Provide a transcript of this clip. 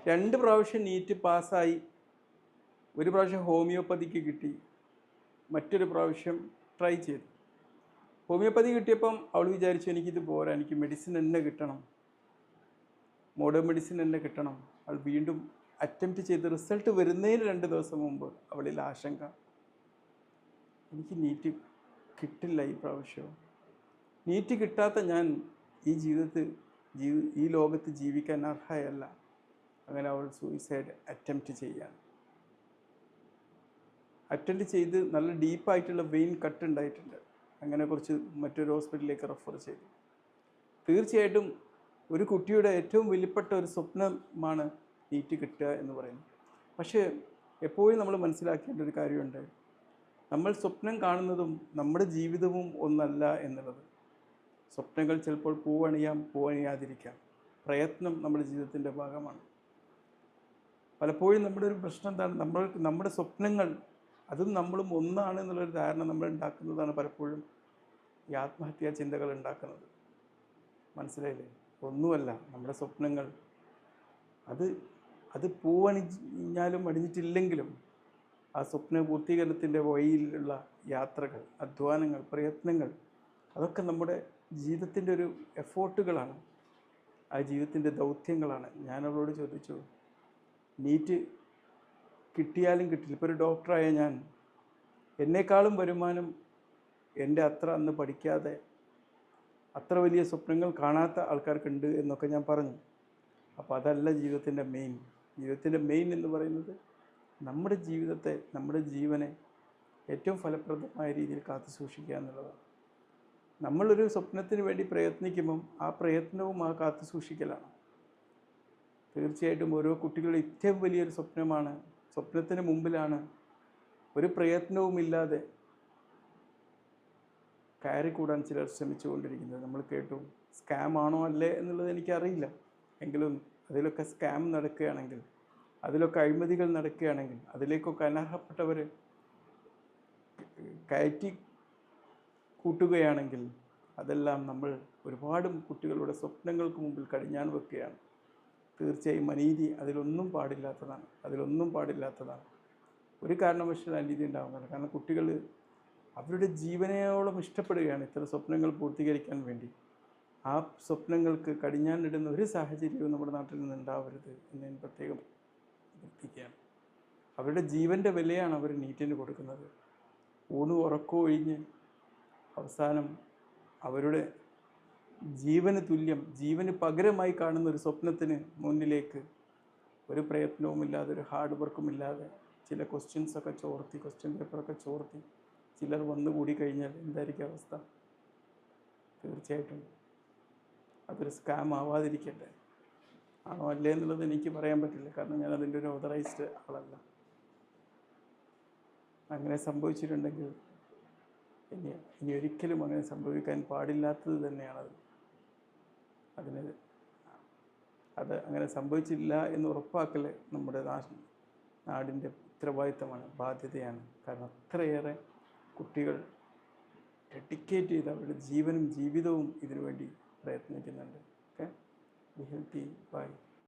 2 പ്രാവശ്യം നീറ്റ് പാസ്സായി. ഒരു പ്രാവശ്യം ഹോമിയോപ്പതിക്ക് കിട്ടി, മറ്റൊരു പ്രാവശ്യം ട്രൈ ചെയ്തു. ഹോമിയോപ്പതി കിട്ടിയപ്പം അവൾ വിചാരിച്ചു എനിക്കിത് പോരാ, എനിക്ക് മെഡിസിൻ തന്നെ കിട്ടണം, മോഡേൺ മെഡിസിൻ തന്നെ കിട്ടണം. അവൾ വീണ്ടും അറ്റംപ്റ്റ് ചെയ്ത് റിസൾട്ട് വരുന്നതിന് 2 ദിവസം മുമ്പ് അവളിൽ ആശങ്ക, എനിക്ക് നീറ്റ് കിട്ടില്ല ഈ പ്രാവശ്യം, നീറ്റ് കിട്ടാത്ത ഞാൻ ഈ ജീവിതത്തിൽ ഈ ലോകത്ത് ജീവിക്കാൻ അർഹയല്ല. അങ്ങനെ അവൾ സൂയിസൈഡ് അറ്റംപ്റ്റ് ചെയ്ത് നല്ല ഡീപ്പായിട്ടുള്ള വെയിൻ കട്ട് ഉണ്ടായിട്ടുണ്ട്. അങ്ങനെ കുറച്ച് മറ്റൊരു ഹോസ്പിറ്റലിലേക്ക് റെഫർ ചെയ്തു. തീർച്ചയായിട്ടും ഒരു കുട്ടിയുടെ ഏറ്റവും വലിയപ്പെട്ട ഒരു സ്വപ്നമാണ് നീറ്റ് കിട്ടുക എന്ന് പറയുന്നത്. പക്ഷേ എപ്പോഴും നമ്മൾ മനസ്സിലാക്കേണ്ട ഒരു കാര്യമുണ്ട്, നമ്മൾ സ്വപ്നം കാണുന്നതും നമ്മുടെ ജീവിതവും ഒന്നല്ല എന്നുള്ളത്. സ്വപ്നങ്ങൾ ചിലപ്പോൾ പൂവണിയാം, പൂവണിയാതിരിക്കാം. പ്രയത്നം നമ്മുടെ ജീവിതത്തിൻ്റെ ഭാഗമാണ്. പലപ്പോഴും നമ്മുടെ ഒരു പ്രശ്നം എന്താണ്, നമ്മുടെ സ്വപ്നങ്ങൾ അതും നമ്മളും ഒന്നാണ് എന്നുള്ളൊരു ധാരണ നമ്മൾ ഉണ്ടാക്കുന്നതാണ് പലപ്പോഴും ഈ ആത്മഹത്യാ ചിന്തകൾ ഉണ്ടാക്കുന്നത്. മനസ്സിലായില്ലേ? ഒന്നുമല്ല നമ്മുടെ സ്വപ്നങ്ങൾ. അത് പൂവണിഞ്ഞാലും അണിഞ്ഞിട്ടില്ലെങ്കിലും ആ സ്വപ്ന പൂർത്തീകരണത്തിൻ്റെ വഴിയിലുള്ള യാത്രകൾ, അധ്വാനങ്ങൾ, പ്രയത്നങ്ങൾ, അതൊക്കെ നമ്മുടെ ജീവിതത്തിൻ്റെ ഒരു എഫോർട്ടുകളാണ്, ആ ജീവിതത്തിൻ്റെ ദൗത്യങ്ങളാണ്. ഞാനവളോട് ചോദിച്ചു, നീറ്റ് കിട്ടിയാലും കിട്ടില്ല, ഇപ്പോൾ ഒരു ഡോക്ടറായ ഞാൻ, എന്നെക്കാളും വരുമാനം എൻ്റെ അത്ര അന്ന് പഠിക്കാതെ അത്ര വലിയ സ്വപ്നങ്ങൾ കാണാത്ത ആൾക്കാർക്കുണ്ട് എന്നൊക്കെ ഞാൻ പറഞ്ഞു. അപ്പോൾ അതല്ല ജീവിതത്തിൻ്റെ മെയിൻ എന്ന് പറയുന്നത് നമ്മുടെ ജീവിതത്തെ, നമ്മുടെ ജീവനെ ഏറ്റവും ഫലപ്രദമായ രീതിയിൽ കാത്തു സൂക്ഷിക്കുക എന്നുള്ളതാണ്. നമ്മളൊരു സ്വപ്നത്തിന് വേണ്ടി പ്രയത്നിക്കുമ്പം ആ പ്രയത്നവും ആ കാത്തു സൂക്ഷിക്കലാണ്. തീർച്ചയായിട്ടും ഓരോ കുട്ടികളുടെ ഏറ്റവും വലിയൊരു സ്വപ്നത്തിന് മുമ്പിലാണ് ഒരു പ്രയത്നവുമില്ലാതെ കയറിക്കൂടാൻ ചിലർ ശ്രമിച്ചുകൊണ്ടിരിക്കുന്നത്. നമ്മൾ കേട്ടു. സ്കാം ആണോ അല്ലേ എന്നുള്ളത് എനിക്കറിയില്ല, എങ്കിലും അതിലൊക്കെ സ്കാം നടക്കുകയാണെങ്കിൽ, അതിലൊക്കെ അഴിമതികൾ നടക്കുകയാണെങ്കിൽ, അതിലേക്കൊക്കെ അനർഹപ്പെട്ടവർ കയറ്റി കൂട്ടുകയാണെങ്കിൽ, അതെല്ലാം നമ്മൾ ഒരുപാട് കുട്ടികളുടെ സ്വപ്നങ്ങൾക്ക് മുമ്പിൽ കടിഞ്ഞാൺ വെക്കുകയാണ്. തീർച്ചയായും അനീതി അതിലൊന്നും പാടില്ലാത്തതാണ്. ഒരു കാരണവശാലും അനീതി ഉണ്ടാകുന്നില്ല. കാരണം കുട്ടികൾ അവരുടെ ജീവനയോളം ഇഷ്ടപ്പെടുകയാണ് ഇത്തരം സ്വപ്നങ്ങൾ പൂർത്തീകരിക്കാൻ വേണ്ടി. ആ സ്വപ്നങ്ങൾക്ക് കടിഞ്ഞാണിടുന്ന ഒരു സാഹചര്യവും നമ്മുടെ നാട്ടിൽ നിന്ന് ഉണ്ടാവരുത് എന്ന് ഞാൻ പ്രത്യേകം അഭ്യർത്ഥിക്കുകയാണ്. അവരുടെ ജീവൻ്റെ വിലയാണ് അവർ നീറ്റിന് കൊടുക്കുന്നത്. ഊണും ഉറക്കവും ഒഴിഞ്ഞ് അവസാനം അവരുടെ ജീവന് തുല്യം, ജീവന് പകരമായി കാണുന്ന ഒരു സ്വപ്നത്തിന് മുന്നിലേക്ക് ഒരു പ്രയത്നവുമില്ലാതെ, ഒരു ഹാർഡ് വർക്കുമില്ലാതെ, ചില ക്വസ്റ്റ്യൻ പേപ്പറൊക്കെ ചോർത്തി ചിലർ വന്നുകൂടി കഴിഞ്ഞാൽ എന്തായിരിക്കും അവസ്ഥ? തീർച്ചയായിട്ടും അതൊരു സ്കാം ആവാതിരിക്കട്ടെ. ആണോ അല്ലേ എന്നുള്ളത് എനിക്ക് പറയാൻ പറ്റില്ല, കാരണം ഞാൻ അതിൻ്റെ ഒരു ഓതറൈസ്ഡ് ആളല്ല. അങ്ങനെ സംഭവിച്ചിട്ടുണ്ടെങ്കിൽ ഇനി ഒരിക്കലും അങ്ങനെ സംഭവിക്കാൻ പാടില്ലാത്തത് തന്നെയാണത്. അത് അങ്ങനെ സംഭവിച്ചില്ല എന്ന് ഉറപ്പാക്കൽ നമ്മുടെ നാടിൻ്റെ ഉത്തരവാദിത്തമാണ്, ബാധ്യതയാണ്. കാരണം അത്രയേറെ കുട്ടികൾ ഡെഡിക്കേറ്റ് ചെയ്ത് അവരുടെ ജീവനും ജീവിതവും ഇതിനു വേണ്ടി പ്രയത്നിക്കുന്നുണ്ട്. Okay, be healthy, by.